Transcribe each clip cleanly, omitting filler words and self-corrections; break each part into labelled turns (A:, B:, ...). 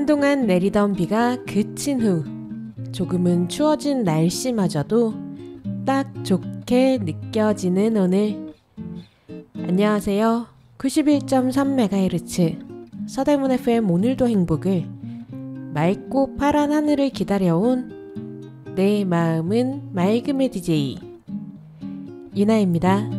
A: 한동안 내리던 비가 그친 후 조금은 추워진 날씨마저도 딱 좋게 느껴지는 오늘. 안녕하세요. 91.3MHz 서대문 FM 오늘도 행복을 맑고 파란 하늘을 기다려온 내 마음은 맑음의 DJ 유나입니다.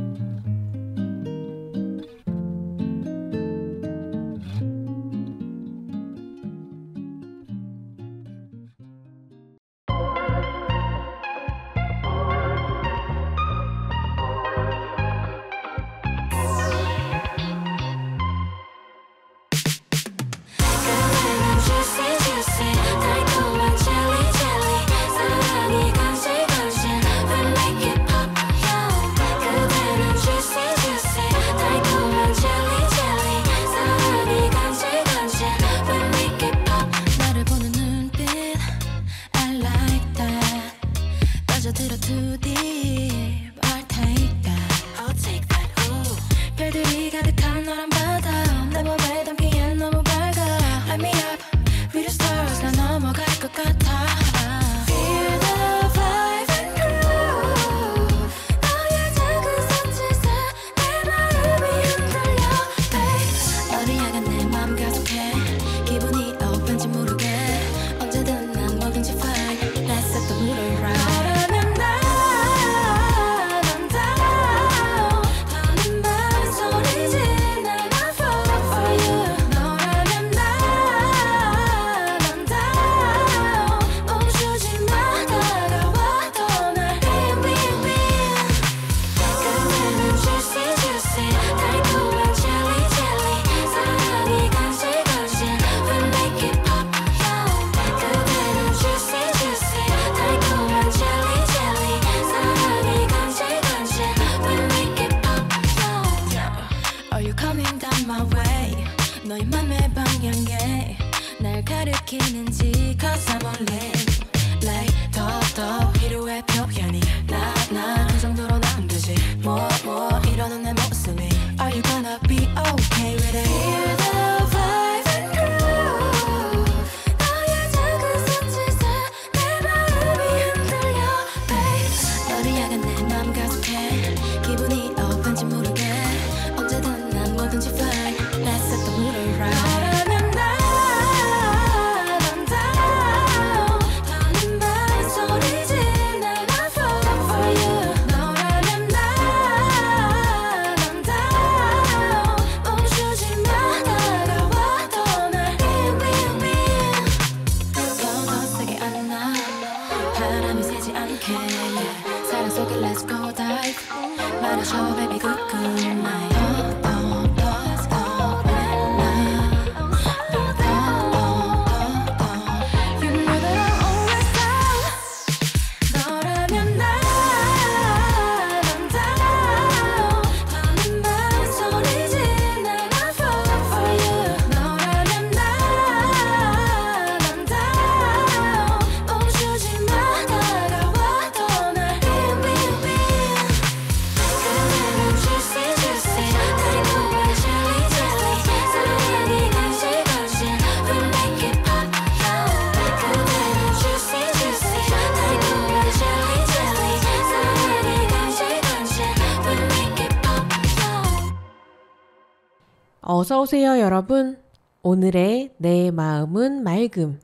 A: 어서오세요 여러분. 오늘의 내 마음은 맑음,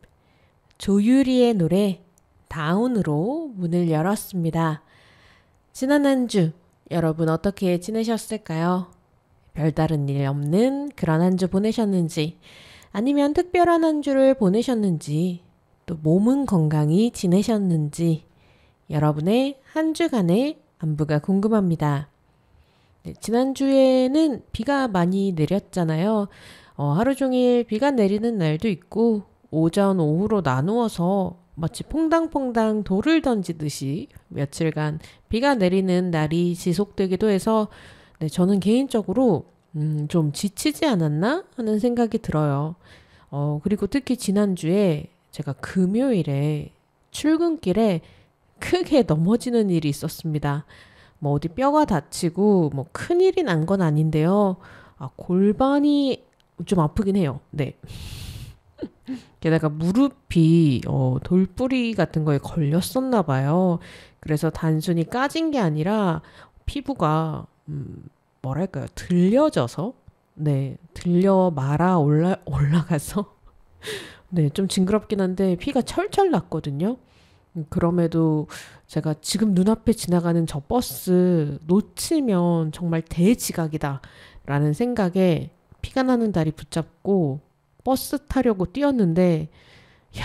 A: 조유리의 노래 다운으로 문을 열었습니다. 지난 한 주 여러분 어떻게 지내셨을까요? 별다른 일 없는 그런 한 주 보내셨는지, 아니면 특별한 한 주를 보내셨는지, 또 몸은 건강히 지내셨는지 여러분의 한 주간의 안부가 궁금합니다. 네, 지난주에는 비가 많이 내렸잖아요. 하루 종일 비가 내리는 날도 있고 오전, 오후로 나누어서 마치 퐁당퐁당 돌을 던지듯이 며칠간 비가 내리는 날이 지속되기도 해서 네, 저는 개인적으로 좀 지치지 않았나 하는 생각이 들어요. 그리고 특히 지난주에 제가 금요일에 출근길에 크게 넘어지는 일이 있었습니다. 뭐 어디 뼈가 다치고 뭐 큰일이 난 건 아닌데요. 골반이 좀 아프긴 해요. 네. 게다가 무릎이 돌뿌리 같은 거에 걸렸었나 봐요. 그래서 단순히 까진 게 아니라 피부가 뭐랄까요? 들려져서 네, 들려 말아 올라가서 네, 좀 징그럽긴 한데 피가 철철 났거든요. 그럼에도 제가 지금 눈앞에 지나가는 저 버스 놓치면 정말 대지각이다 라는 생각에 피가 나는 다리 붙잡고 버스 타려고 뛰었는데 야,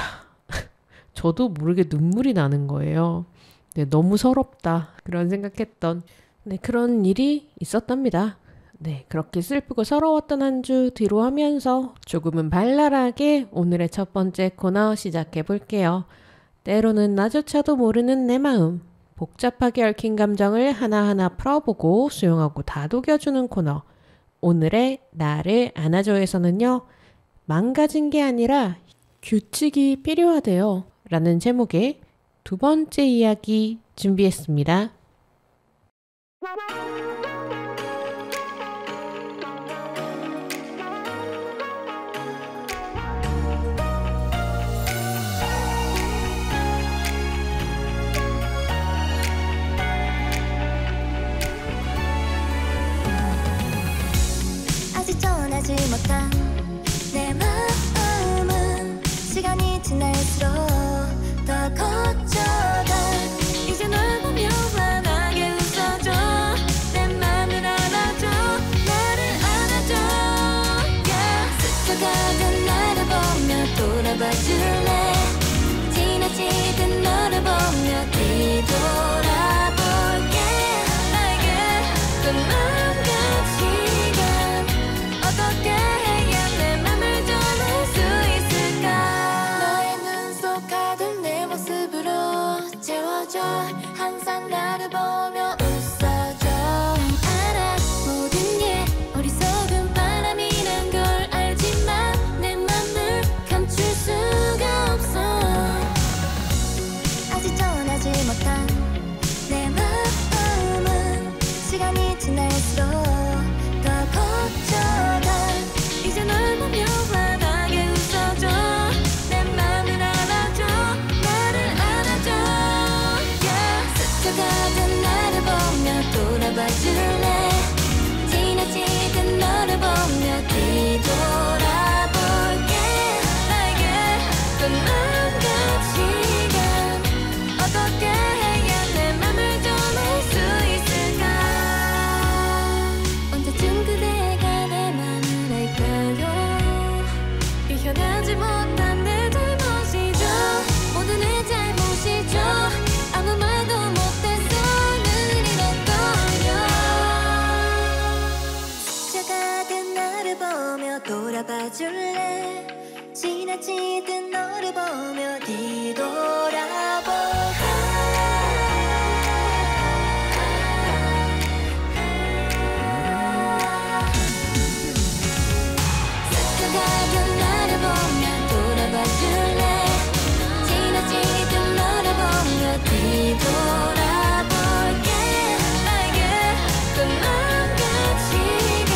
A: 저도 모르게 눈물이 나는 거예요. 네, 너무 서럽다 그런 생각했던 네, 그런 일이 있었답니다. 네, 그렇게 슬프고 서러웠던 한 주 뒤로 하면서 조금은 발랄하게 오늘의 첫 번째 코너 시작해 볼게요. 때로는 나조차도 모르는 내 마음, 복잡하게 얽힌 감정을 하나하나 풀어보고 수용하고 다독여주는 코너. 오늘의 나를 안아줘에서는요, 망가진 게 아니라 규칙이 필요하대요 라는 제목의 두 번째 이야기 준비했습니다.
B: 아직 전하지 못한 내 마음은 시간이 지날수록 더 커져가 이제 널 보며 환하게 웃어줘 내 맘을 안아줘 나를 안아줘 yeah. 스쳐가던 나를 보며 돌아봐 줄래 지나치던 너를 보며 뒤돌아볼게 나에게 또 남은 시간 어떻게 해야 내 맘을 전할 수 있을까 너의 눈 속 가득 내 모습으로 채워줘 항상 나를 보며 웃어줘 알아 모든 게 어리석은 바람이란 걸 알지만 내 맘을 감출 수가 없어 아직 전하지 못한 내 마음은 시간이 지날수록 더 커져가 이제 널 보며 환하게 웃어줘 내 맘을 안아줘 나를 안아줘 yeah. 스쳐가던 나를 보며 돌아봐 줄래 지나치던 너를 보며 뒤돌아볼게 나에게 또 남은 시간 어떻게 해야 내 맘을 전할 수 있을까 언제쯤 그대가 내 맘을 알까요 이겨내지 못한 내 잘못이죠 모두 내 잘못이죠 아무 말도 못해서 늘 이런 거요 스쳐가던 나를 보며 돌아봐 줄래 지나치던 너를 보며 뒤돌아볼까 스쳐가던 나를 보며 돌아봐 줄래 지나치던 너를 보며 뒤돌아볼게 나에게 또 남은 시간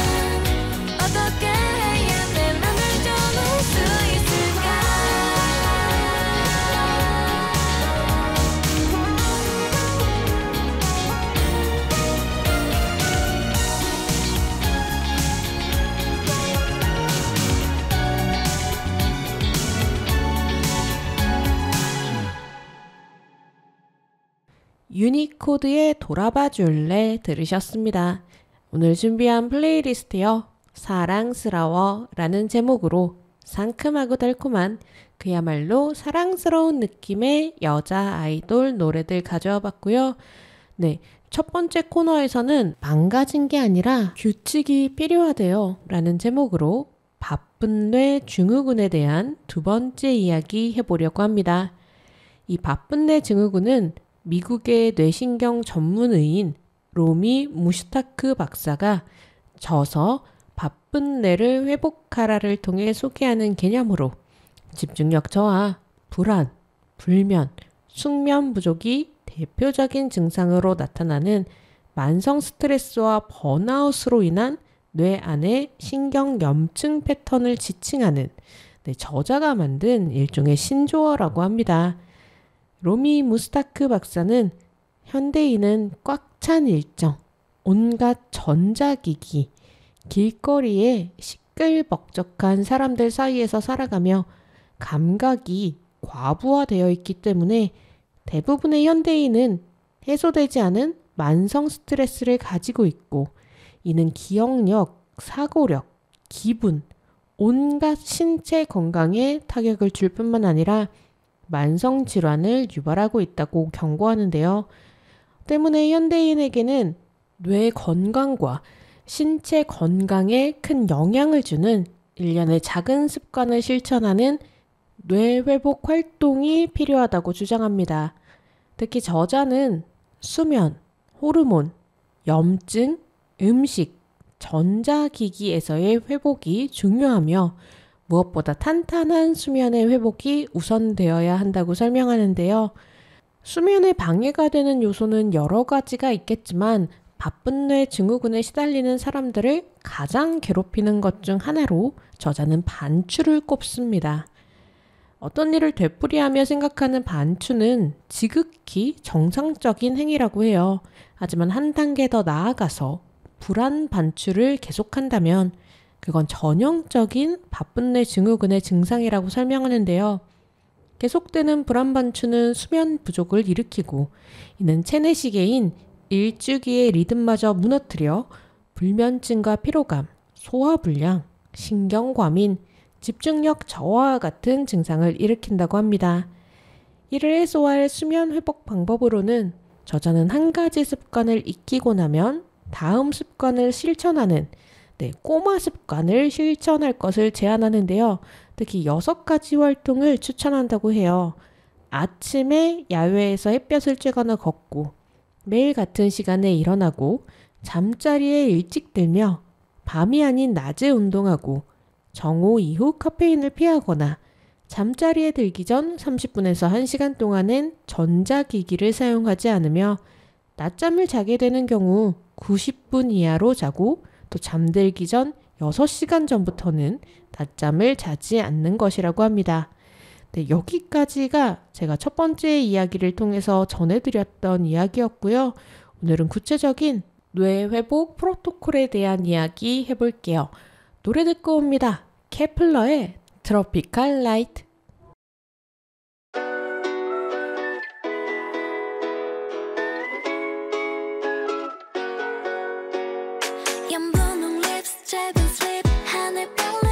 B: 어떻게 해야 내 맘을 전할 수 있을까
A: 유니코드의 돌아봐 줄래 들으셨습니다. 오늘 준비한 플레이리스트요. 사랑스러워 라는 제목으로 상큼하고 달콤한 그야말로 사랑스러운 느낌의 여자 아이돌 노래들 가져와 봤고요. 네, 첫 번째 코너에서는 망가진 게 아니라 규칙이 필요하대요 라는 제목으로 바쁜 뇌 증후군에 대한 두 번째 이야기 해보려고 합니다. 이 바쁜 뇌 증후군은 미국의 뇌신경 전문의인 로미 무슈타크 박사가 저서 바쁜 뇌를 회복하라를 통해 소개하는 개념으로 집중력 저하, 불안, 불면, 숙면 부족이 대표적인 증상으로 나타나는 만성 스트레스와 번아웃으로 인한 뇌 안의 신경 염증 패턴을 지칭하는 네, 저자가 만든 일종의 신조어라고 합니다. 로미 무스타크 박사는 현대인은 꽉 찬 일정, 온갖 전자기기, 길거리에 시끌벅적한 사람들 사이에서 살아가며 감각이 과부하되어 있기 때문에 대부분의 현대인은 해소되지 않은 만성 스트레스를 가지고 있고, 이는 기억력, 사고력, 기분, 온갖 신체 건강에 타격을 줄 뿐만 아니라 만성 질환을 유발하고 있다고 경고하는데요. 때문에 현대인에게는 뇌 건강과 신체 건강에 큰 영향을 주는 일련의 작은 습관을 실천하는 뇌 회복 활동이 필요하다고 주장합니다. 특히 저자는 수면, 호르몬, 염증, 음식, 전자기기에서의 회복이 중요하며 무엇보다 탄탄한 수면의 회복이 우선되어야 한다고 설명하는데요. 수면에 방해가 되는 요소는 여러 가지가 있겠지만 바쁜 뇌 증후군에 시달리는 사람들을 가장 괴롭히는 것 중 하나로 저자는 반추를 꼽습니다. 어떤 일을 되풀이하며 생각하는 반추는 지극히 정상적인 행위라고 해요. 하지만 한 단계 더 나아가서 불안 반추를 계속한다면 그건 전형적인 바쁜 뇌 증후군의 증상이라고 설명하는데요. 계속되는 불안 반추는 수면 부족을 일으키고, 이는 체내시계인 일주기의 리듬마저 무너뜨려 불면증과 피로감, 소화불량, 신경과민, 집중력 저하와 같은 증상을 일으킨다고 합니다. 이를 해소할 수면 회복 방법으로는 저자는 한 가지 습관을 익히고 나면 다음 습관을 실천하는 꼬마 습관을 실천할 것을 제안하는데요. 특히 6가지 활동을 추천한다고 해요. 아침에 야외에서 햇볕을 쬐거나 걷고, 매일 같은 시간에 일어나고, 잠자리에 일찍 들며 밤이 아닌 낮에 운동하고, 정오 이후 카페인을 피하거나, 잠자리에 들기 전 30분에서 1시간 동안은 전자기기를 사용하지 않으며, 낮잠을 자게 되는 경우 90분 이하로 자고, 또 잠들기 전 6시간 전부터는 낮잠을 자지 않는 것이라고 합니다. 네, 여기까지가 제가 첫 번째 이야기를 통해서 전해드렸던 이야기였고요. 오늘은 구체적인 뇌 회복 프로토콜에 대한 이야기 해볼게요. 노래 듣고 옵니다. 케플러의 트로피칼 라이트.
B: 연분홍 lips 짧은 slip 하늘 볼록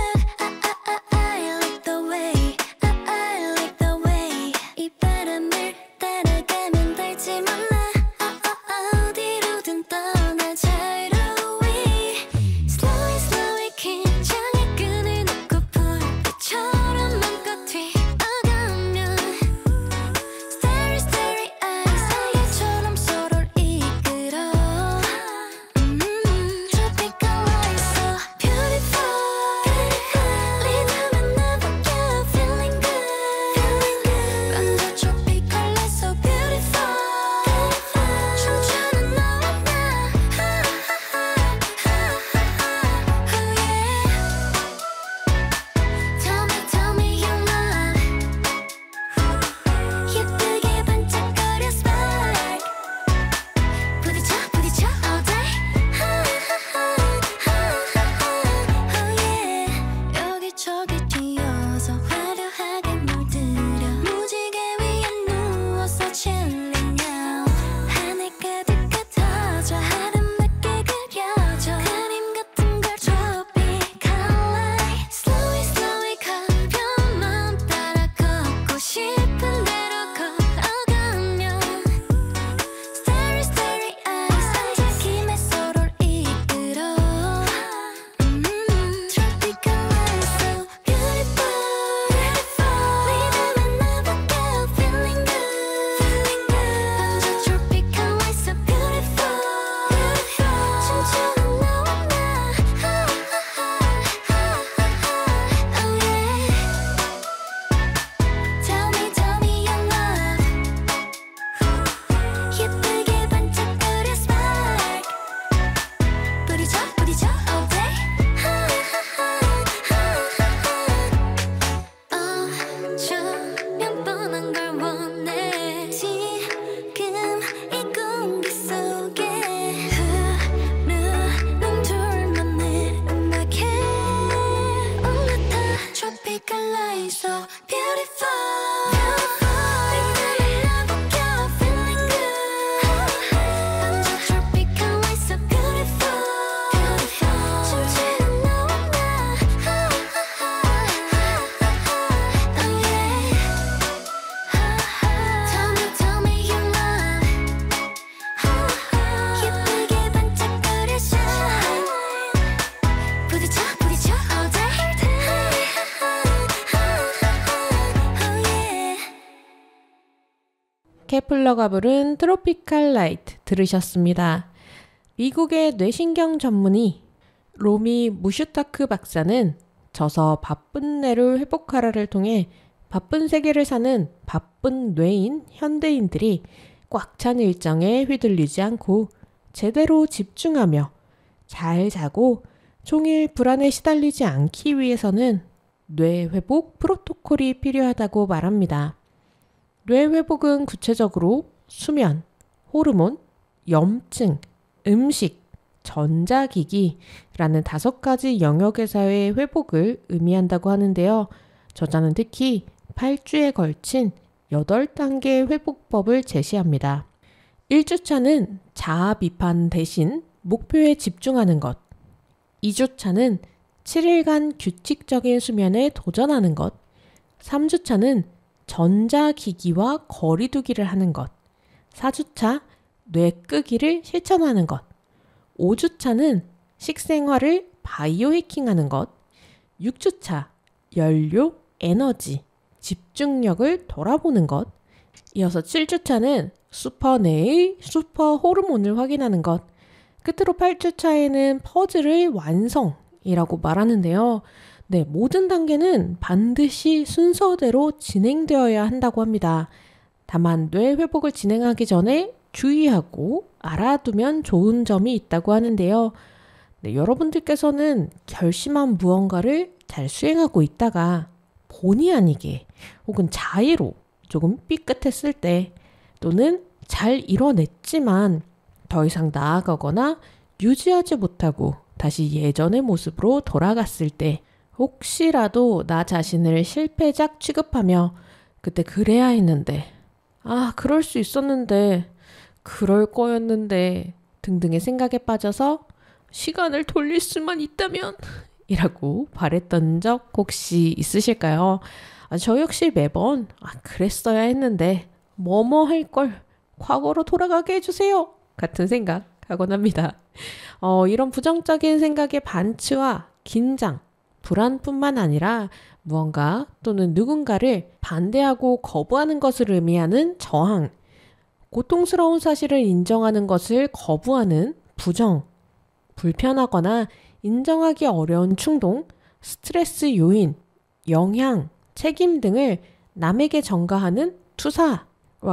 B: I like the way I like the way 이 바람을 따라가면 닿지 몰라 어디로든 떠나 자유로이 Slowly slowly 긴장의 끈을 놓고 불빛처럼 맘껏 튀어가면 Starry starry eyes 사계처럼 서로를 이끌어 Tropical light so beautiful
A: 케플러가 부른 트로피칼 라이트 들으셨습니다. 미국의 뇌신경 전문의 로미 무슈타크 박사는 저서 바쁜 뇌를 회복하라를 통해 바쁜 세계를 사는 바쁜 뇌인 현대인들이 꽉 찬 일정에 휘둘리지 않고 제대로 집중하며 잘 자고 종일 불안에 시달리지 않기 위해서는 뇌 회복 프로토콜이 필요하다고 말합니다. 뇌 회복은 구체적으로 수면, 호르몬, 염증, 음식, 전자기기라는 5가지 영역에서의 회복을 의미한다고 하는데요. 저자는 특히 8주에 걸친 8단계 회복법을 제시합니다. 1주차는 자아 비판 대신 목표에 집중하는 것. 2주차는 7일간 규칙적인 수면에 도전하는 것. 3주차는 전자기기와 거리두기를 하는 것. 4주차 뇌 끄기를 실천하는 것. 5주차는 식생활을 바이오 해킹하는 것. 6주차 연료, 에너지, 집중력을 돌아보는 것. 이어서 7주차는 슈퍼뇌의 슈퍼 호르몬을 확인하는 것. 끝으로 8주차에는 퍼즐의 완성이라고 말하는데요. 네, 모든 단계는 반드시 순서대로 진행되어야 한다고 합니다. 다만 뇌 회복을 진행하기 전에 주의하고 알아두면 좋은 점이 있다고 하는데요. 네, 여러분들께서는 결심한 무언가를 잘 수행하고 있다가 본의 아니게 혹은 자의로 조금 삐끗했을 때 또는 잘 이뤄냈지만 더 이상 나아가거나 유지하지 못하고 다시 예전의 모습으로 돌아갔을 때 혹시라도 나 자신을 실패작 취급하며 그때 그래야 했는데, 그럴 수 있었는데, 그럴 거였는데 등등의 생각에 빠져서 시간을 돌릴 수만 있다면 이라고 바랬던 적 혹시 있으실까요? 저 역시 매번 그랬어야 했는데 뭐뭐 할 걸 과거로 돌아가게 해주세요 같은 생각 하곤 합니다. 이런 부정적인 생각의 반추와 긴장, 불안뿐만 아니라 무언가 또는 누군가를 반대하고 거부하는 것을 의미하는 저항, 고통스러운 사실을 인정하는 것을 거부하는 부정, 불편하거나 인정하기 어려운 충동, 스트레스 요인, 영향, 책임 등을 남에게 전가하는 투사와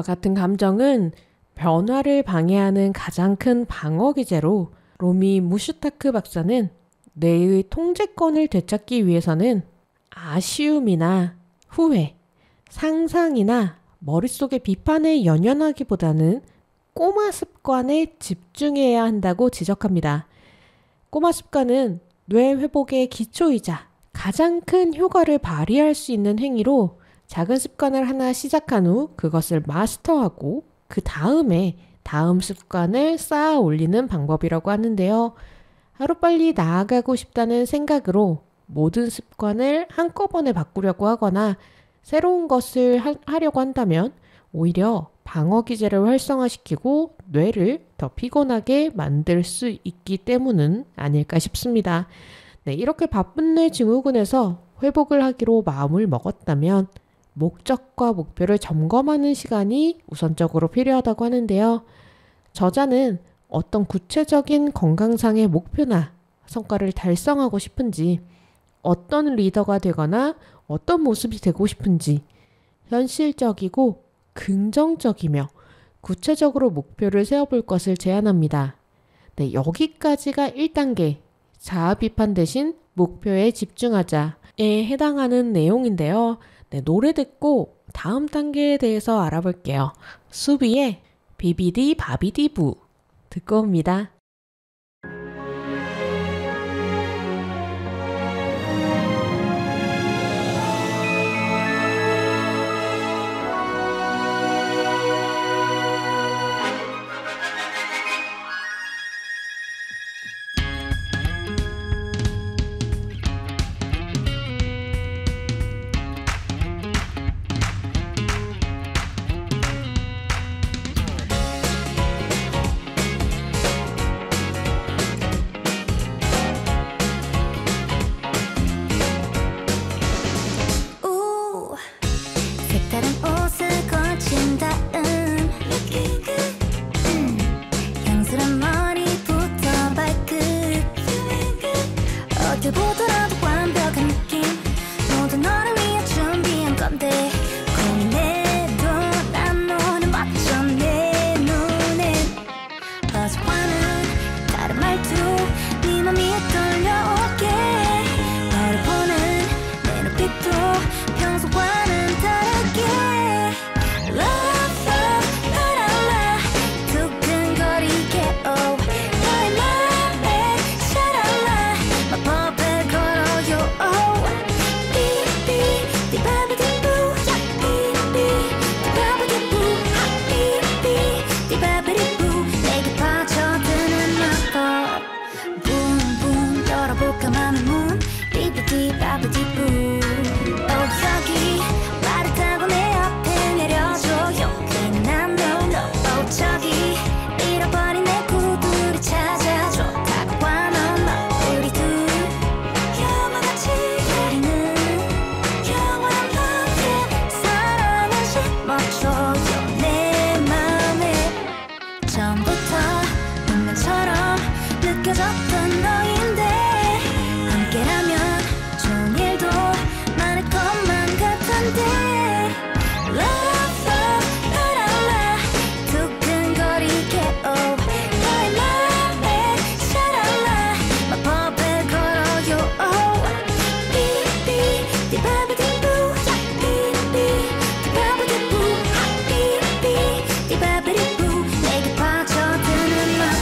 A: 같은 감정은 변화를 방해하는 가장 큰 방어 기제로 로미 무슈타크 박사는 뇌의 통제권을 되찾기 위해서는 아쉬움이나 후회, 상상이나 머릿속의 비판에 연연하기보다는 꼬마 습관에 집중해야 한다고 지적합니다. 꼬마 습관은 뇌 회복의 기초이자 가장 큰 효과를 발휘할 수 있는 행위로 작은 습관을 하나 시작한 후 그것을 마스터하고 그 다음에 다음 습관을 쌓아 올리는 방법이라고 하는데요. 하루빨리 나아가고 싶다는 생각으로 모든 습관을 한꺼번에 바꾸려고 하거나 새로운 것을 하려고 한다면 오히려 방어 기제를 활성화시키고 뇌를 더 피곤하게 만들 수 있기 때문은 아닐까 싶습니다. 네, 이렇게 바쁜 뇌 증후군에서 회복을 하기로 마음을 먹었다면 목적과 목표를 점검하는 시간이 우선적으로 필요하다고 하는데요. 저자는 어떤 구체적인 건강상의 목표나 성과를 달성하고 싶은지, 어떤 리더가 되거나 어떤 모습이 되고 싶은지 현실적이고 긍정적이며 구체적으로 목표를 세워볼 것을 제안합니다. 네, 여기까지가 1단계 자아 비판 대신 목표에 집중하자에 해당하는 내용인데요. 네, 노래 듣고 다음 단계에 대해서 알아볼게요. 수비의 비비디 바비디부 듣고 옵니다.
B: 어딜 보더라도 완벽한 느낌 모두 너를 위해 준비한 건데 고민해도 난 너는 맞춰 내 눈엔 어제와는 다른 말투 네 맘 위에 떨려오게 너를 보는 내 눈빛도 평소와는 다르게 Love, love, la la la 두근거리게 oh 너의 맘에 샤랄라 마법을 걸어요 oh 삐삐 띠바바디부 야 삐삐 띠바바디부 아 삐삐 띠바바디부 내게 빠져드는 마법 붐붐 열어볼까 맘의 문 삐삐 바바디부 oh 저기 말을 타고 내 앞에 내려줘요 괜한 no no oh 저기 잃어버린 내 구두를 찾아줘 다가와 넌 우리 둘 영화같이 우리는 영원한 밤에 사랑을 심어줘요 내 맘에 처음부터 운명처럼 느껴졌던 너인데 함께라면 좋은 일도 많을 것만 같은데 Love, love, la la la 두근거리게 oh 너의 맘에 샤랄라 마법을 걸어요 oh 삐삐 띠바바디부 야 삐삐 띠바바디부 아 삐삐 띠바바디부 내게 빠져드는 마법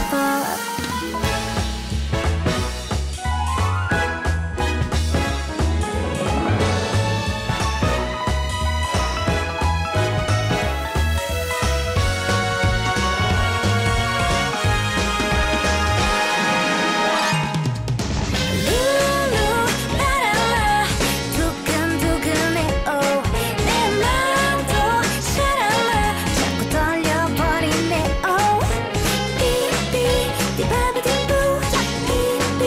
B: 룰루 라라라 두근두근해 oh 내 맘도 샤랄라 자꾸 떨려버리네 oh 삐삐 띠바바디부 야 삐삐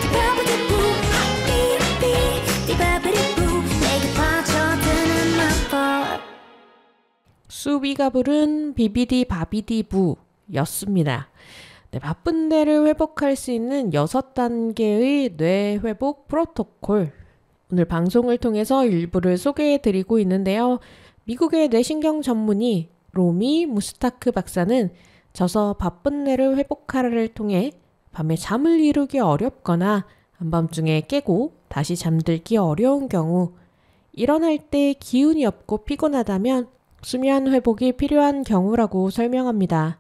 B: 띠바바디부 아 삐삐 띠바바디부 내게 빠져드는 마법
A: 수비가 부른 비비디 바비디부 였습니다. 네, 바쁜 뇌를 회복할 수 있는 6단계의 뇌 회복 프로토콜. 오늘 방송을 통해서 일부를 소개해 드리고 있는데요. 미국의 뇌신경 전문의 로미 무스타크 박사는 저서 바쁜 뇌를 회복하라를 통해 밤에 잠을 이루기 어렵거나 한밤중에 깨고 다시 잠들기 어려운 경우, 일어날 때 기운이 없고 피곤하다면 수면 회복이 필요한 경우라고 설명합니다.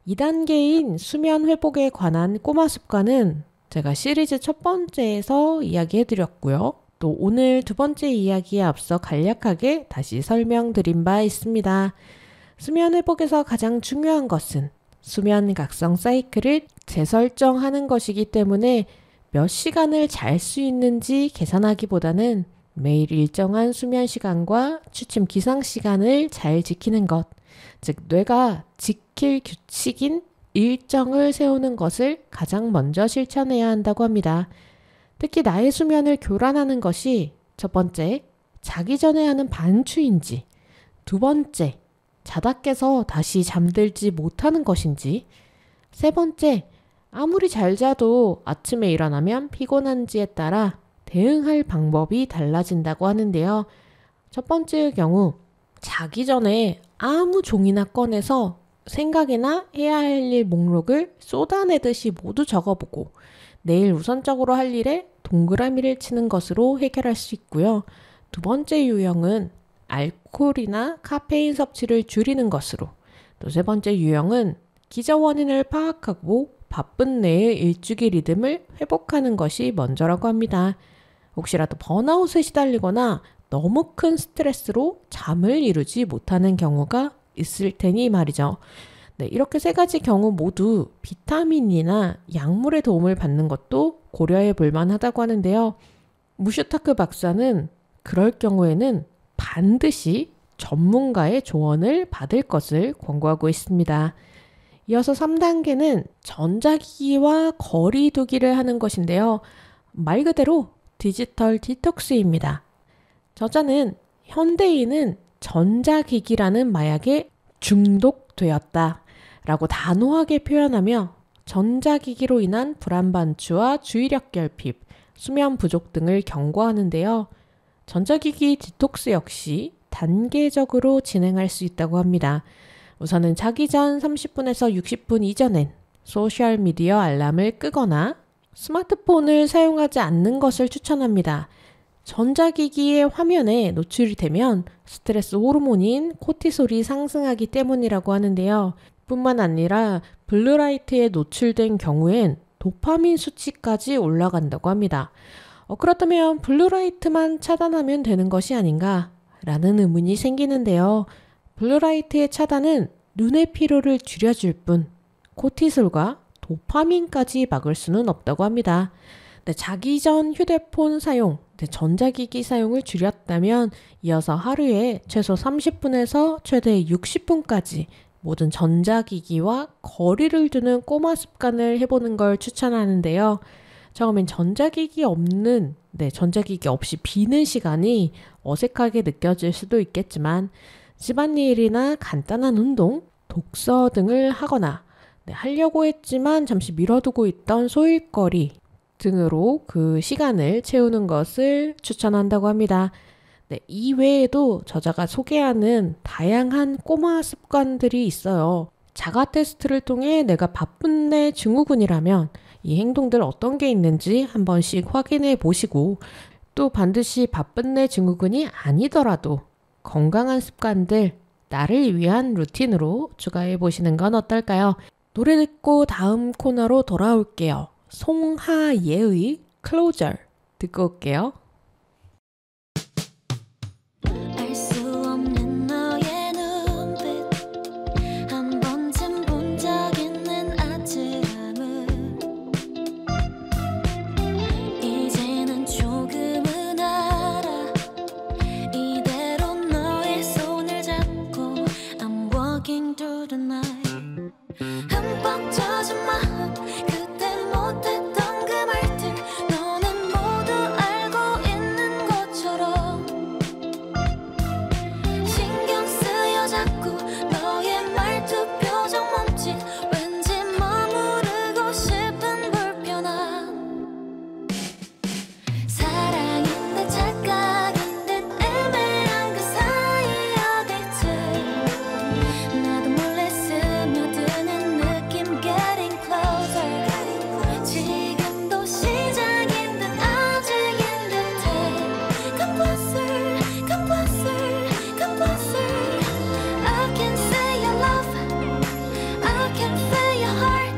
A: 2단계인 수면 회복에 관한 꼬마 습관은 제가 시리즈 첫 번째에서 이야기해드렸고요. 또 오늘 두 번째 이야기에 앞서 간략하게 다시 설명드린 바 있습니다. 수면 회복에서 가장 중요한 것은 수면 각성 사이클을 재설정하는 것이기 때문에 몇 시간을 잘 수 있는지 계산하기보다는 매일 일정한 수면 시간과 취침 기상 시간을 잘 지키는 것, 즉 뇌가 지킬 규칙인 일정을 세우는 것을 가장 먼저 실천해야 한다고 합니다. 특히 나의 수면을 교란하는 것이 첫 번째, 자기 전에 하는 반추인지, 두 번째, 자다 깨서 다시 잠들지 못하는 것인지, 세 번째, 아무리 잘 자도 아침에 일어나면 피곤한지에 따라 대응할 방법이 달라진다고 하는데요. 첫 번째의 경우, 자기 전에 아무 종이나 꺼내서 생각이나 해야 할 일 목록을 쏟아내듯이 모두 적어보고 내일 우선적으로 할 일에 동그라미를 치는 것으로 해결할 수 있고요. 두 번째 유형은 알코올이나 카페인 섭취를 줄이는 것으로, 또 세 번째 유형은 기저 원인을 파악하고 바쁜 뇌의 일주기 리듬을 회복하는 것이 먼저라고 합니다. 혹시라도 번아웃에 시달리거나 너무 큰 스트레스로 잠을 이루지 못하는 경우가 있을 테니 말이죠. 네, 이렇게 세 가지 경우 모두 비타민이나 약물의 도움을 받는 것도 고려해 볼 만하다고 하는데요. 무슈타크 박사는 그럴 경우에는 반드시 전문가의 조언을 받을 것을 권고하고 있습니다. 이어서 3단계는 전자기기와 거리 두기를 하는 것인데요. 말 그대로 디지털 디톡스입니다. 저자는 현대인은 전자기기라는 마약에 중독되었다 라고 단호하게 표현하며 전자기기로 인한 불안 반추와 주의력 결핍, 수면 부족 등을 경고하는데요. 전자기기 디톡스 역시 단계적으로 진행할 수 있다고 합니다. 우선은 자기 전 30분에서 60분 이전엔 소셜미디어 알람을 끄거나 스마트폰을 사용하지 않는 것을 추천합니다. 전자기기의 화면에 노출이 되면 스트레스 호르몬인 코티솔이 상승하기 때문이라고 하는데요. 뿐만 아니라 블루라이트에 노출된 경우엔 도파민 수치까지 올라간다고 합니다. 그렇다면 블루라이트만 차단하면 되는 것이 아닌가? 라는 의문이 생기는데요. 블루라이트의 차단은 눈의 피로를 줄여줄 뿐 코티솔과 도파민까지 막을 수는 없다고 합니다. 자기 전 휴대폰 사용, 전자기기 사용을 줄였다면 이어서 하루에 최소 30분에서 최대 60분까지 모든 전자기기와 거리를 두는 꼬마 습관을 해보는 걸 추천하는데요. 처음엔 전자기기 없이 비는 시간이 어색하게 느껴질 수도 있겠지만 집안일이나 간단한 운동, 독서 등을 하거나 하려고 했지만 잠시 미뤄두고 있던 소일거리 등으로 그 시간을 채우는 것을 추천한다고 합니다. 이 외에도 저자가 소개하는 다양한 꼬마 습관들이 있어요. 자가 테스트를 통해 내가 바쁜 내 증후군이라면 이 행동들 어떤 게 있는지 한 번씩 확인해 보시고 또 반드시 바쁜 내 증후군이 아니더라도 건강한 습관들, 나를 위한 루틴으로 추가해 보시는 건 어떨까요? 노래 듣고 다음 코너로 돌아올게요. 송하예의 Closer 듣고 올게요.
B: 알 수 없는 너의 눈빛 한 번쯤 본 적 있는 아찔함을 이제는 조금은 알아 이대로 너의 손을 잡고 I'm walking through the night 흠뻑 젖은 마음 그때 못했던 그 말들 너는 모두 알고 있는 것처럼 신경 쓰여 자꾸 너의 말투 표정 몸짓 왠지 머무르고 싶은 불편함 사랑인 듯 착각인 듯 애매한 그 사이 어디쯤 나도 몰래 스며드는 느낌 getting closer 지금도 시작인 듯 아직인 듯해 Come closer, come closer, come closer I can say your love I can feel your heart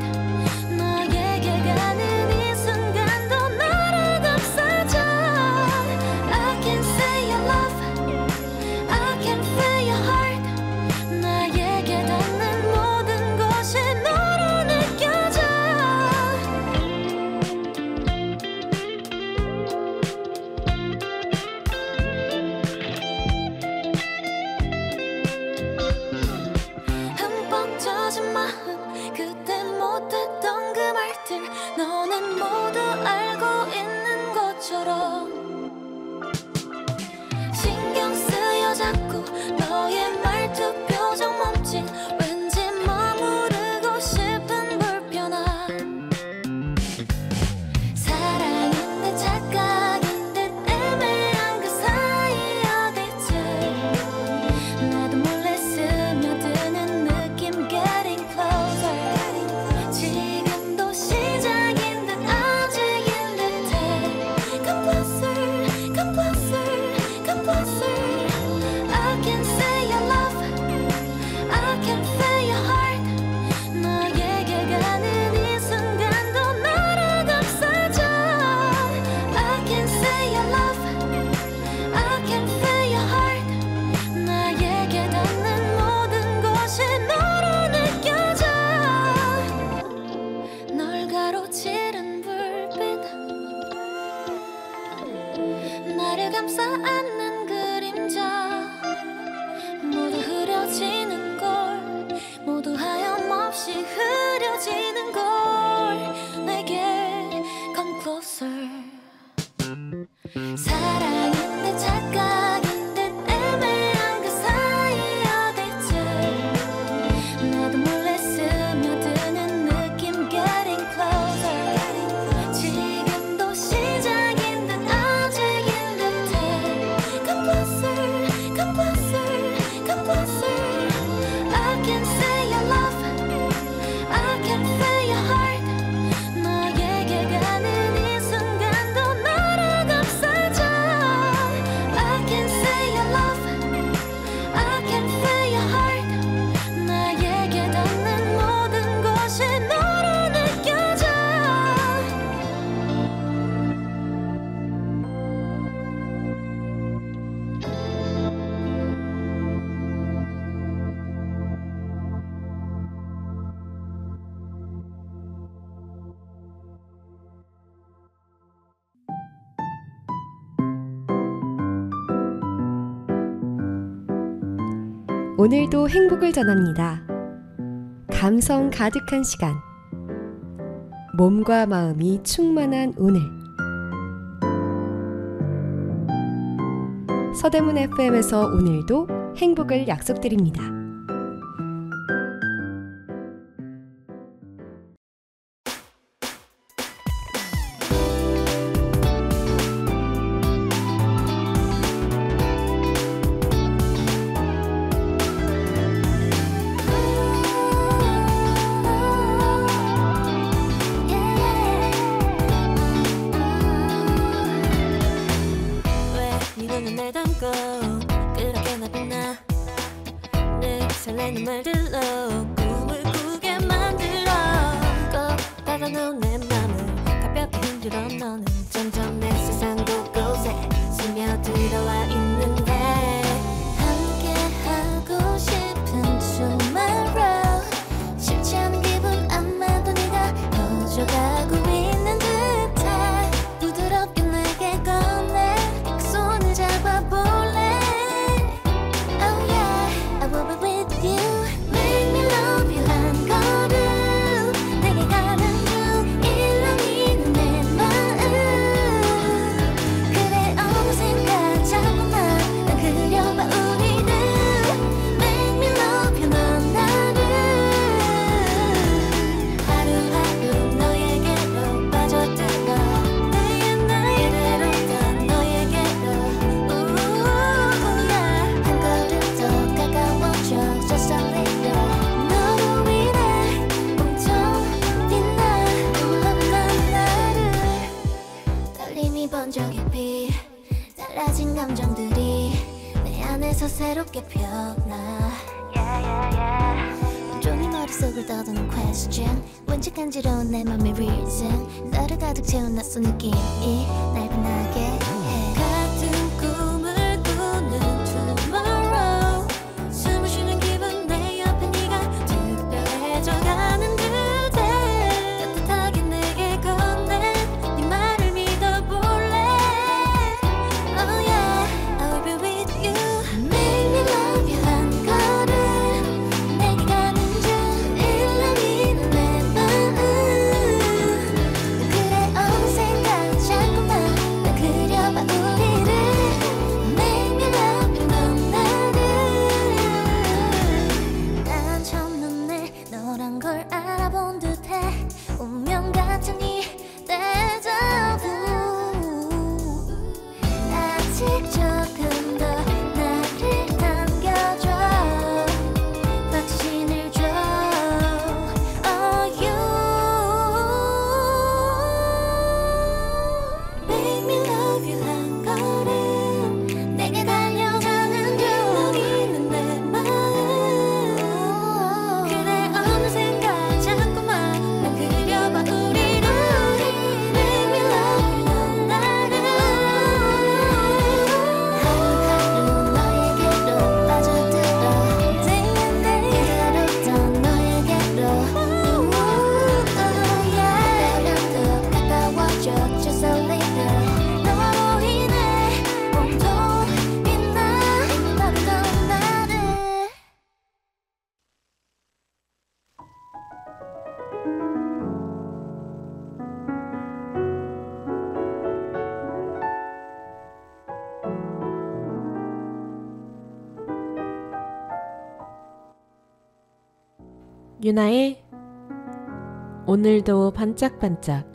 B: 너에게 가는 이 순간도 나를 감싸줘 I can say your love I can feel your heart 나에게 닿는 모든 것이 너로 느껴져 흠뻑 젖은 마음 그때 못했던 그 말들 너는 모두 알고 있는 것처럼 신경 쓰여 자꾸 너의 말투 표정 몸짓 왠지 머무르고 싶은 불편함 사랑인 듯 착각인 듯 애매한 그 사이 어디쯤 나도 몰래 스며드는 느낌 getting closer 지금도 시작인 듯 아직인 듯해 Come closer, come closer, come closer I can say your love I can feel your heart 너에게 가는 이 순간도 나를 감싸줘 I can say your love I can feel your heart 나에게 닿는 모든 것이 너로 느껴져 널 가로지른 불빛 나를 감싸 안는 그림자 모두 흐려지는 걸 모두 하염없이 흐려지는 걸 내게 come closer 사랑인 듯 착각인 듯 애매한 그 사이 어디쯤 나도 몰래 스며드는 느낌 getting closer 지금도 시작
C: 오늘도 행복을 전합니다. 감성 가득한 시간, 몸과 마음이 충만한 오늘. 서대문 FM에서 오늘도 행복을 약속드립니다.
B: 설레는 말들로 꿈을 꾸게 만들어 꼭 닫아놓은 내 맘을 가볍게 흔들어 너는 점점 내 세상 곳곳에 스며들어와 있는데 함께 하고 싶은 tomorrow 쉽지 않은 기분 아마도 네가 퍼져가고 있는 듯해 부드럽게 내게 꺼내 그 손을 잡아볼래 Oh yeah I will be with you Make me love you 한 걸음 내게 가는 중 일렁이는 내 마음 그래 어느샌가 자꾸만 난 그려봐 우리는 Make me love you 넌 나를 하루하루 너에게로 빠져들어 나의 그대로 너에게로 yeah 한 걸음 더 가까워져 Just a little 너로 인해 온통 빛나 올라오는 나를 떨림이 번져 깊이 달라진 감정들이 내 안에서 새롭게 피어나 온종일 머릿속을 떠도는 question 왠지 간지러운 내 맘의 reason 너를 가득 채운 낯선 느낌이 날 빛나게 해 같은 꿈을 꾸는 tomorrow 숨을 쉬는 기분 내 옆에 네가 특별해져가는 듯해 따뜻하게 내게 건넨 네 말을 믿어볼래 Oh yeah I will be with you Make me love you 한 걸음 내게 가는 중 일렁이는 내 마음 그래 어느샌가 자꾸만 난 그려봐 우리를 Make me love you 넌 나를 난 첫눈에 너란 걸 알아본 듯해 운명 같은 이 데자부 아직 조금 더 나를 당겨줘 확신을 줘 Oh you Make me love you 한 걸음 내게 달려가는 중 일렁이는 내 마음 그래 어느샌가 자꾸만 난 그려봐 우리를 Make me love you 넌 나를 하루하루 너에게로 빠져들어 그대로 너에게로 yeah 더 가까워져 Just a little 너로 인해 온통 빛나 너를 나를
A: 유나의 오늘도 반짝반짝.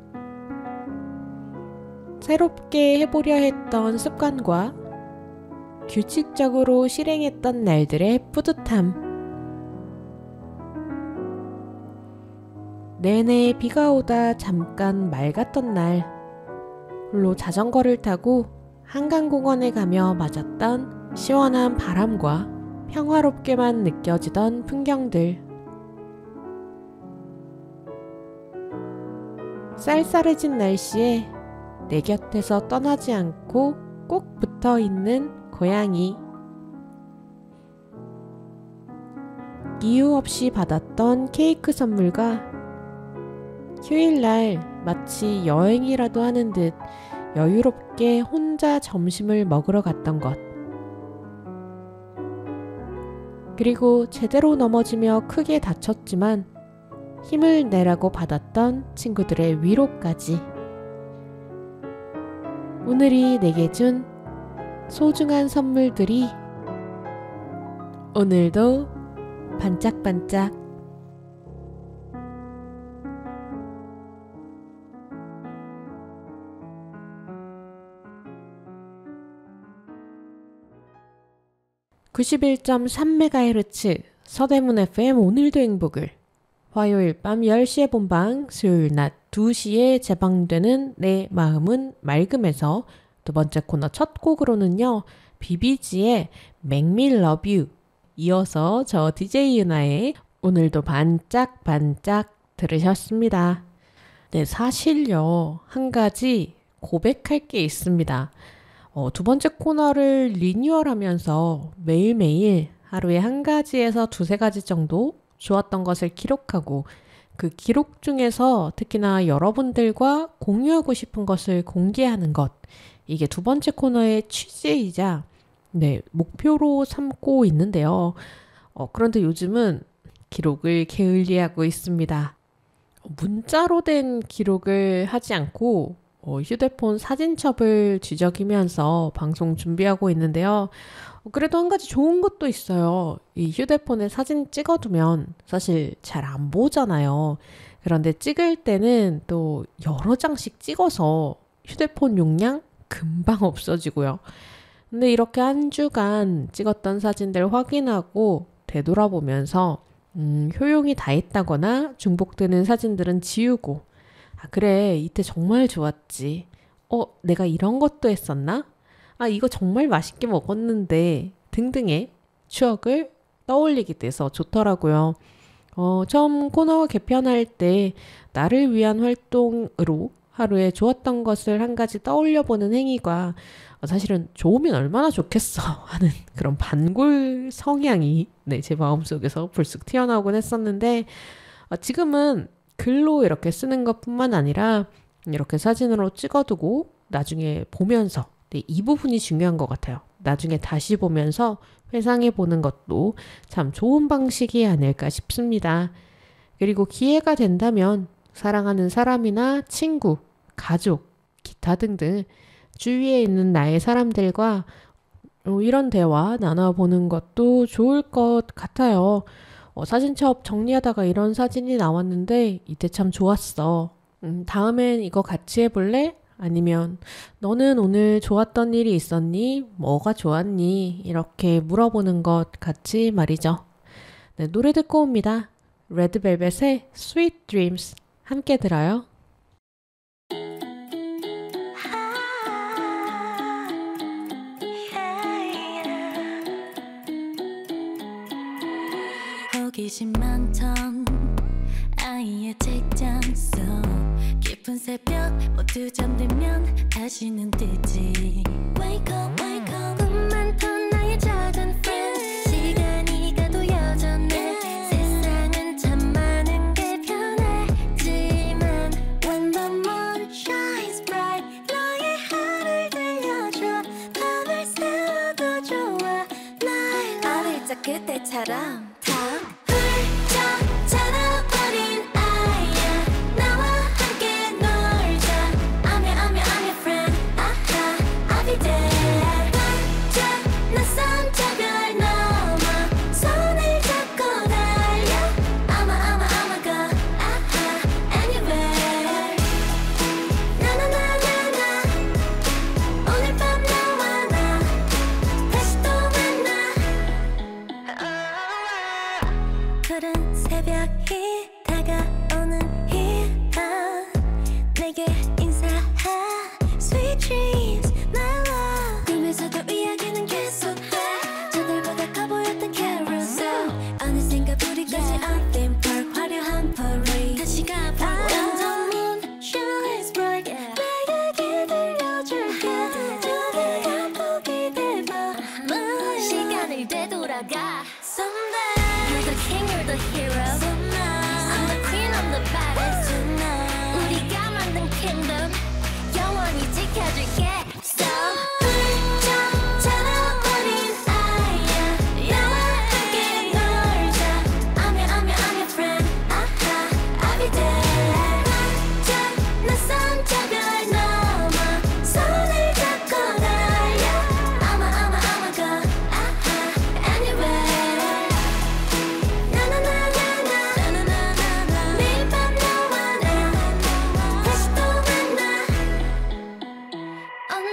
A: 새롭게 해보려 했던 습관과 규칙적으로 실행했던 날들의 뿌듯함. 내내 비가 오다 잠깐 맑았던 날, 홀로 자전거를 타고 한강공원에 가며 맞았던 시원한 바람과 평화롭게만 느껴지던 풍경들. 쌀쌀해진 날씨에 내 곁에서 떠나지 않고 꼭 붙어 있는 고양이. 이유 없이 받았던 케이크 선물과 휴일날 마치 여행이라도 하는 듯 여유롭게 혼자 점심을 먹으러 갔던 것. 그리고 제대로 넘어지며 크게 다쳤지만 힘을 내라고 받았던 친구들의 위로까지. 오늘이 내게 준 소중한 선물들이 오늘도 반짝반짝. (91.3MHz) 서대문 FM 오늘도 행복을 화요일 밤 10시에 본방, 수요일 낮 2시에 재방되는 내 마음은 맑음에서 두 번째 코너 첫 곡으로는요. 비비지의 Make Me Love You, 이어서 저 DJ 유나의 오늘도 반짝반짝 들으셨습니다. 네, 사실요. 한 가지 고백할 게 있습니다. 두 번째 코너를 리뉴얼하면서 매일매일 하루에 한 가지에서 두세 가지 정도 좋았던 것을 기록하고 그 기록 중에서 특히나 여러분들과 공유하고 싶은 것을 공개하는 것, 이게 두 번째 코너의 취지이자 목표로 삼고 있는데요. 그런데 요즘은 기록을 게을리하고 있습니다. 문자로 된 기록을 하지 않고 휴대폰 사진첩을 뒤적이면서 방송 준비하고 있는데요. 그래도 한 가지 좋은 것도 있어요. 이 휴대폰에 사진 찍어두면 사실 잘 안 보잖아요. 그런데 찍을 때는 또 여러 장씩 찍어서 휴대폰 용량 금방 없어지고요. 근데 이렇게 한 주간 찍었던 사진들 확인하고 되돌아보면서 효용이 다했다거나 중복되는 사진들은 지우고, 그래, 이때 정말 좋았지. 내가 이런 것도 했었나? 이거 정말 맛있게 먹었는데 등등의 추억을 떠올리게 돼서 좋더라고요. 처음 코너 개편할 때 나를 위한 활동으로 하루에 좋았던 것을 한 가지 떠올려보는 행위가 사실은 좋으면 얼마나 좋겠어 하는 그런 반골 성향이 제 마음속에서 불쑥 튀어나오곤 했었는데, 지금은 글로 이렇게 쓰는 것뿐만 아니라 이렇게 사진으로 찍어두고 나중에 보면서, 이 부분이 중요한 것 같아요. 나중에 다시 보면서 회상해 보는 것도 참 좋은 방식이 아닐까 싶습니다. 그리고 기회가 된다면 사랑하는 사람이나 친구, 가족, 기타 등등 주위에 있는 나의 사람들과 이런 대화 나눠보는 것도 좋을 것 같아요. 사진첩 정리하다가 이런 사진이 나왔는데 이때 참 좋았어. 다음엔 이거 같이 해볼래? 아니면 너는 오늘 좋았던 일이 있었니? 뭐가 좋았니? 이렇게 물어보는 것 같이 말이죠. 네, 노래 듣고 옵니다. 레드벨벳의 Sweet Dreams 함께 들어요.
B: 호기심 많던 아이의 책장 속 깊은 새벽 모두 잠들면 다시는 뜨지. Wake up, wake up. 꿈 많던 나의 작은 friend, 시간이 가도 여전해. 세상은 참 많은 게 변했지만 When the moon shines bright, 너의 하늘 들려줘. 밤을 새워도 좋아. 날 어릴 적 그때처럼 다 훌쩍 자라버린 아이야. 나와 함께 놀자. I'm your friend. I'll be there. 반짝 낯선 저별 넘어 손을 잡고 달려. I'ma go anywhere. 나나나나나 오늘 밤 너와 나 다시 또 만나.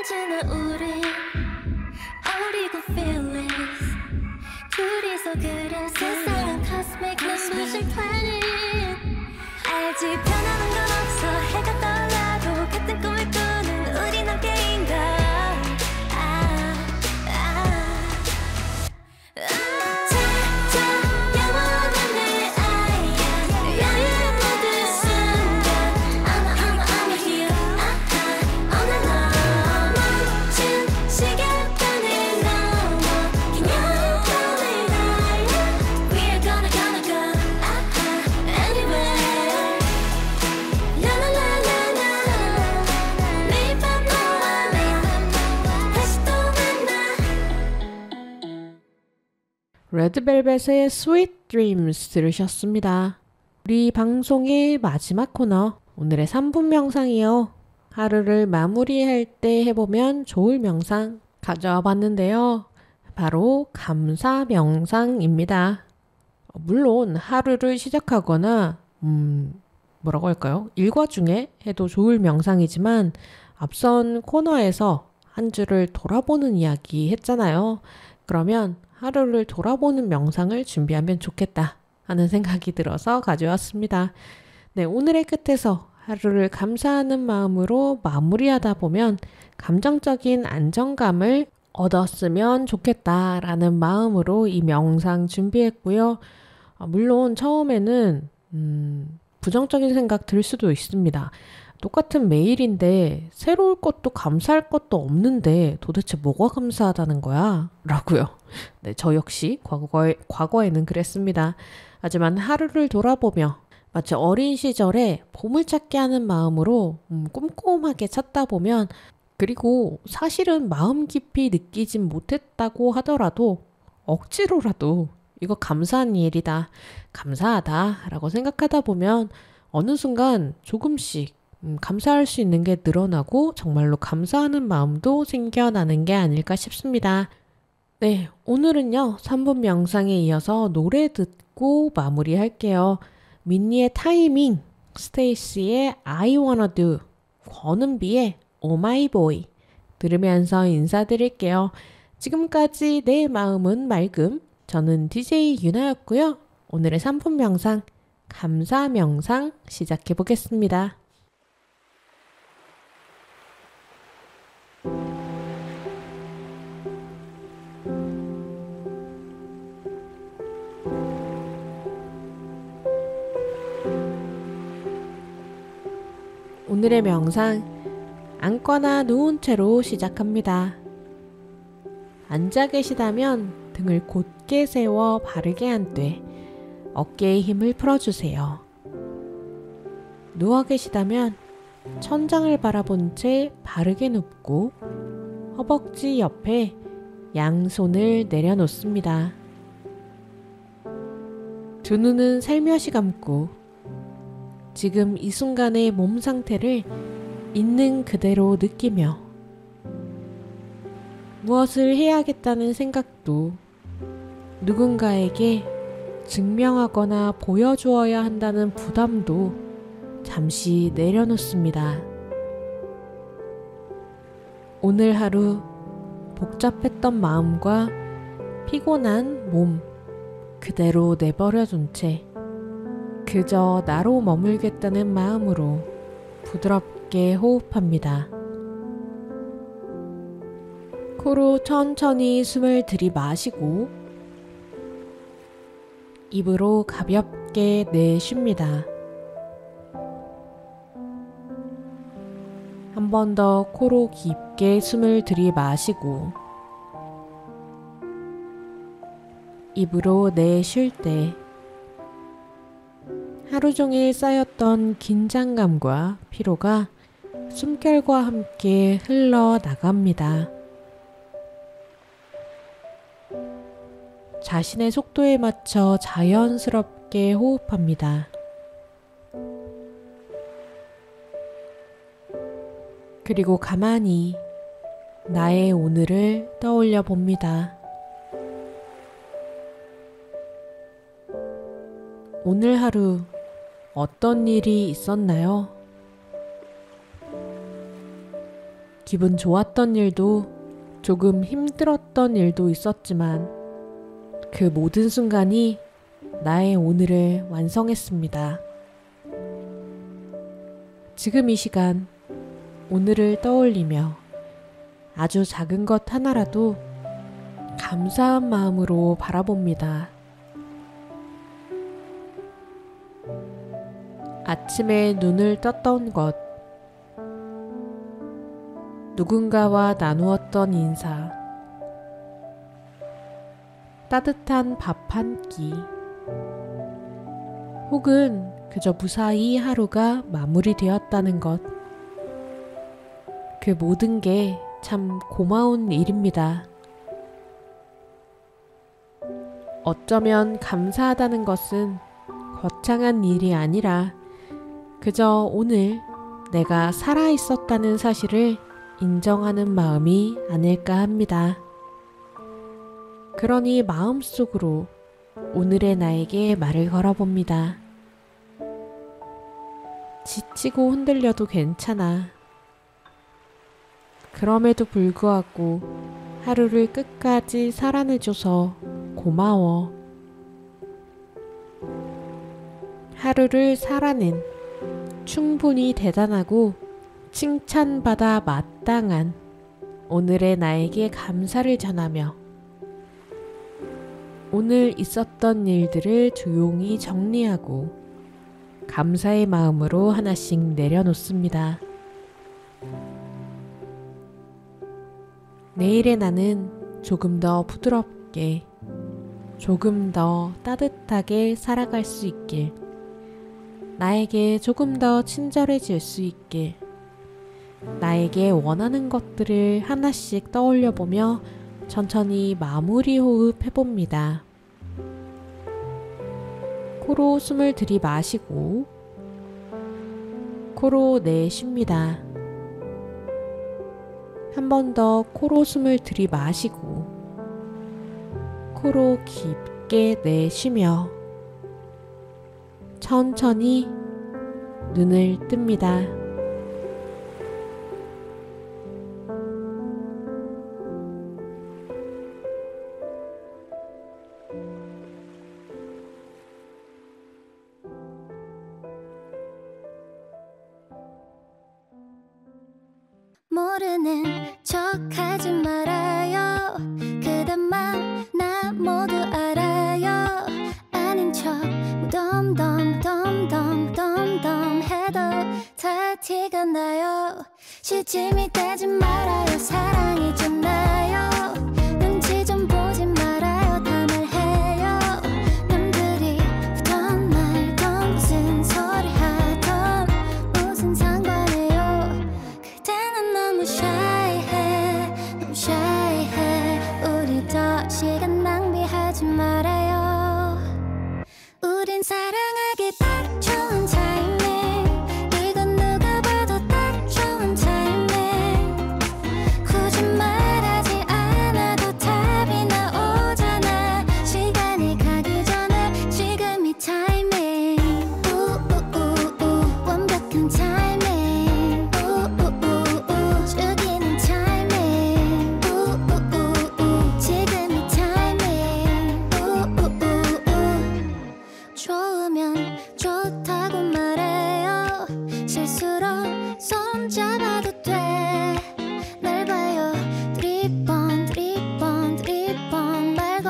B: 언제나 우리 어리고 fearless 둘이서 그린 세상은 cosmic 눈부신 planet 알지 변하는 건 없어 해가 떠올라도 같은 꿈을 꾸는 우린 함께인가
A: 레드벨벳의 Sweet Dreams 들으셨습니다. 우리 방송의 마지막 코너, 오늘의 3분 명상이요. 하루를 마무리할 때 해보면 좋을 명상 가져와 봤는데요. 바로 감사 명상입니다. 물론 하루를 시작하거나 뭐라고 할까요? 일과 중에 해도 좋을 명상이지만 앞선 코너에서 한 주를 돌아보는 이야기 했잖아요. 그러면 하루를 돌아보는 명상을 준비하면 좋겠다 하는 생각이 들어서 가져왔습니다. 네, 오늘의 끝에서 하루를 감사하는 마음으로 마무리하다 보면 감정적인 안정감을 얻었으면 좋겠다라는 마음으로 이 명상 준비했고요. 물론 처음에는 부정적인 생각 들 수도 있습니다. 똑같은 메일인데 새로울 것도 감사할 것도 없는데 도대체 뭐가 감사하다는 거야? 라고요. 네, 저 역시 과거에는 그랬습니다. 하지만 하루를 돌아보며 마치 어린 시절에 보물찾기 하는 마음으로 꼼꼼하게 찾다 보면 그리고 사실은 마음 깊이 느끼진 못했다고 하더라도 억지로라도 이거 감사한 일이다, 감사하다 라고 생각하다 보면 어느 순간 조금씩 감사할 수 있는 게 늘어나고 정말로 감사하는 마음도 생겨나는 게 아닐까 싶습니다. 네, 오늘은요 3분 명상에 이어서 노래 듣고 마무리할게요. 민니의 타이밍, 스테이시의 I wanna do, 권은비의 Oh my boy 들으면서 인사드릴게요. 지금까지 내 마음은 맑음, 저는 DJ 유나였고요. 오늘의 3분 명상, 감사 명상 시작해 보겠습니다. 오늘의 명상, 앉거나 누운 채로 시작합니다. 앉아 계시다면 등을 곧게 세워 바르게 앉되 어깨의 힘을 풀어주세요. 누워 계시다면 천장을 바라본 채 바르게 눕고 허벅지 옆에 양손을 내려놓습니다. 두 눈은 살며시 감고 지금 이 순간의 몸 상태를 있는 그대로 느끼며 무엇을 해야겠다는 생각도 누군가에게 증명하거나 보여주어야 한다는 부담도 잠시 내려놓습니다. 오늘 하루 복잡했던 마음과 피곤한 몸 그대로 내버려둔 채 그저 나로 머물겠다는 마음으로 부드럽게 호흡합니다. 코로 천천히 숨을 들이마시고 입으로 가볍게 내쉽니다. 한 번 더 코로 깊게 숨을 들이마시고 입으로 내쉴 때 하루 종일 쌓였던 긴장감과 피로가 숨결과 함께 흘러나갑니다. 자신의 속도에 맞춰 자연스럽게 호흡합니다. 그리고 가만히 나의 오늘을 떠올려 봅니다. 오늘 하루 어떤 일이 있었나요? 기분 좋았던 일도 조금 힘들었던 일도 있었지만 그 모든 순간이 나의 오늘을 완성했습니다. 지금 이 시간 오늘을 떠올리며 아주 작은 것 하나라도 감사한 마음으로 바라봅니다. 아침에 눈을 떴던 것, 누군가와 나누었던 인사, 따뜻한 밥 한 끼, 혹은 그저 무사히 하루가 마무리되었다는 것, 그 모든 게 참 고마운 일입니다. 어쩌면 감사하다는 것은 거창한 일이 아니라 그저 오늘 내가 살아있었다는 사실을 인정하는 마음이 아닐까 합니다. 그러니 마음속으로 오늘의 나에게 말을 걸어봅니다. 지치고 흔들려도 괜찮아. 그럼에도 불구하고 하루를 끝까지 살아내줘서 고마워. 하루를 살아낸 충분히 대단하고 칭찬받아 마땅한 오늘의 나에게 감사를 전하며 오늘 있었던 일들을 조용히 정리하고 감사의 마음으로 하나씩 내려놓습니다. 내일의 나는 조금 더 부드럽게, 조금 더 따뜻하게 살아갈 수 있길, 나에게 조금 더 친절해질 수 있길, 나에게 원하는 것들을 하나씩 떠올려보며 천천히 마무리 호흡 해봅니다. 코로 숨을 들이마시고 코로 내쉽니다. 한 번 더 코로 숨을 들이마시고 코로 깊게 내쉬며 천천히 눈을 뜹니다.
B: 모르는 척하지 말아요. 그대만 나 모두 알아요. 아닌 척 덤덤덤덤덤덤 해도 다 티가 나요. 시침이 되지 말아요. 사랑이잖아요. 눈치 좀 보지 말아요. 다 말해요. 남들이 하던 말던 무슨 소리 하던 무슨 상관해요. 그대는 너무 shy해 너무 shy해. 우리 더 시간 낭비하지 말아요. 우린 사랑하기 딱 좋은 타이밍. 이건 누가 봐도 딱 좋은 타이밍. 굳이 말하지 않아도 답이 나오잖아. 시간이 가기 전에 지금 이 타이밍. 우우우우 완벽한 타이밍. 우우우우 죽이는 타이밍. 우우우우 지금 이 타이밍. 우우우우 좋으면 좋다고 말해요. 실수로 손 잡아도 돼. 날 봐요. 드리번 말고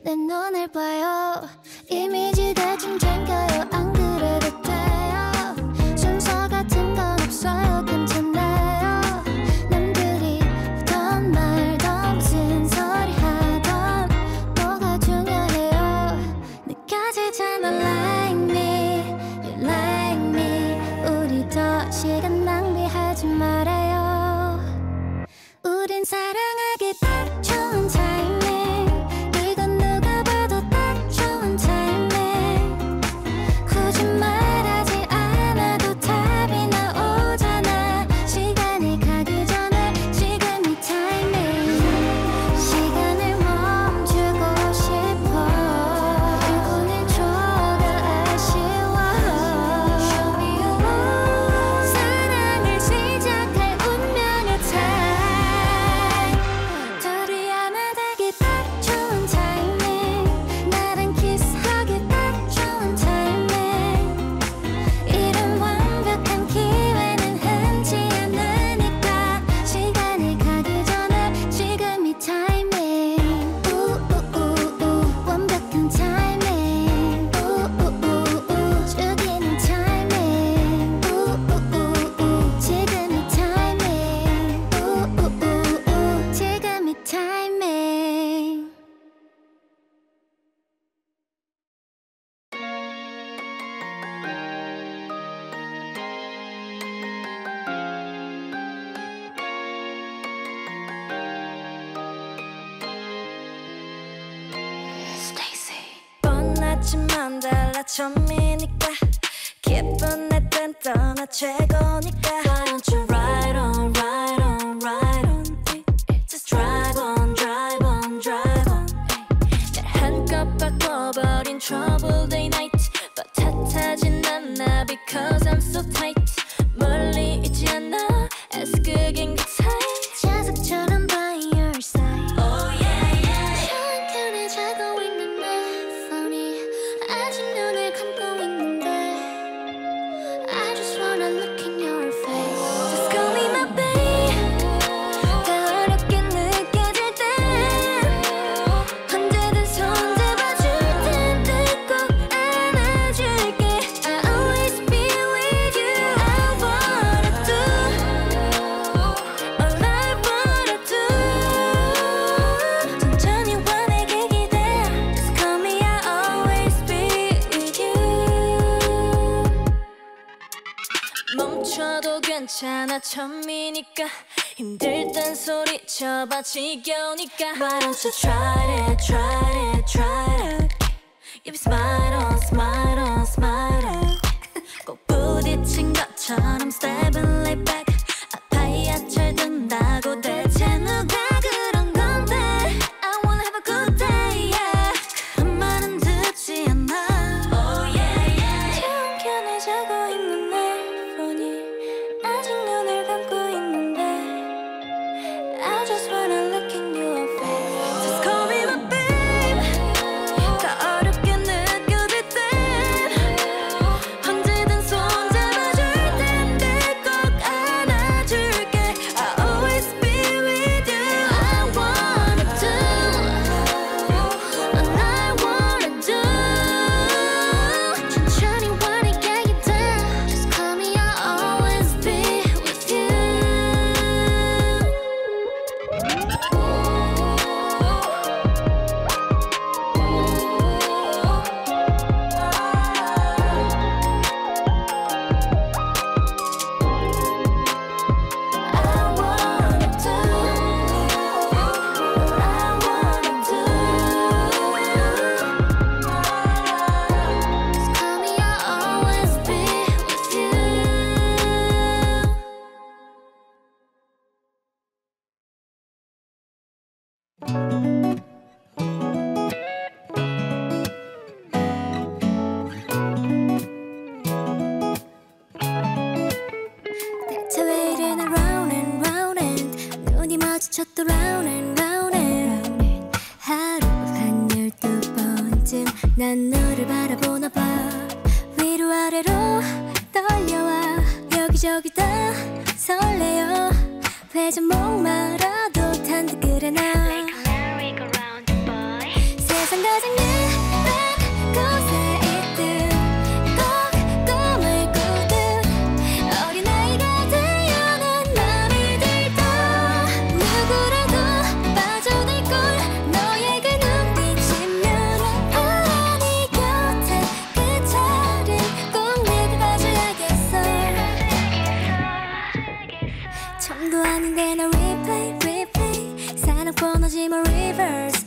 B: 내 눈을 봐요. 이미지 대충 챙겨요. 안 그래도 돼요. 순서 같은 건 없어요. 괜찮아요. 남들이 하던 말던 무슨 소리 하던 뭐가 중요해요. 느껴지잖아 like me, you like me. 우리 더 시간 낭비하지 말아요. 우린 사랑하기 딱 좋은 타이밍. 이건 누가 봐도 딱 좋은 타이밍. 굳이 말하지 않아도 답이 나오잖아. 시간이 가기 전에 지금 이 타이밍. 시간을 멈추고 싶어. 1분의 초가 아쉬워. Show me your love. 사랑을 시작할 운명의 타이밍. 처음이니까 기쁜 내 땐 떠나 최고니까 Why don't you ride on, ride on, ride on Just drive on, drive on, drive on 날 한껏 바꿔버린 trouble day night But 탓하진 않아 because I'm so tight 멀리 있지 않아 as 그긴 그 tight 자석처럼 by your side Oh yeah yeah 천천히 자고 있는 내 폰이 아직 눈을 감고 있는데 I just wanna look in your face Just call me my babe 더 어렵게 느껴질 땐 언제든 손 잡아줄 텐데 꼭 안아줄게 I'll always be with you I wanna do all I wanna do 천천히 와 내게 기대 Just call me I'll always be with you 멈춰도 괜찮아 처음이니까 힘들 땐 소리쳐봐 지겨우니까 Why don't you try it, try it, try it You be smile on, smile on, smile on 꼭 부딪힌 것처럼 stepping right back 아파야 철든다고 대체 누가 그런 건데 I wanna have a good day yeah 그런 말은 듣지 않아 Oh yeah yeah 천천히 자고 있는 내 폰이 아직 눈을 감고 있는데 I just wanna look in your face Just call me my babe 더 어렵게 느껴질 땐 언제든 손 잡아줄 텐데 꼭 안아줄게 I'll always be with you I wanna do all I wanna do 천천히 와 내게 기대 Just call me I'll always be with you I wanna do what I wanna do Just call me I'll always be with you 대체 왜 이래 나 round and round and 눈이 마주쳤도 round and round and 하루 한 12번쯤 난 너를 바라보나 봐 위로 아래로 떨려와 여기저기 다 설레어 회전 목마라도 탄 듯 그래 나 세상 가장 예쁜 곳에 있듯 꼭 꿈을 꾸듯 어린아이가 태어난 맘이 들다 누구라도 빠져들걸 너의 그 눈빛이면 네 곁에 그 자리를 꼭 내가 가져야겠어 처음도 아닌데 나 replay replay 사랑 번호지 뭐 reverse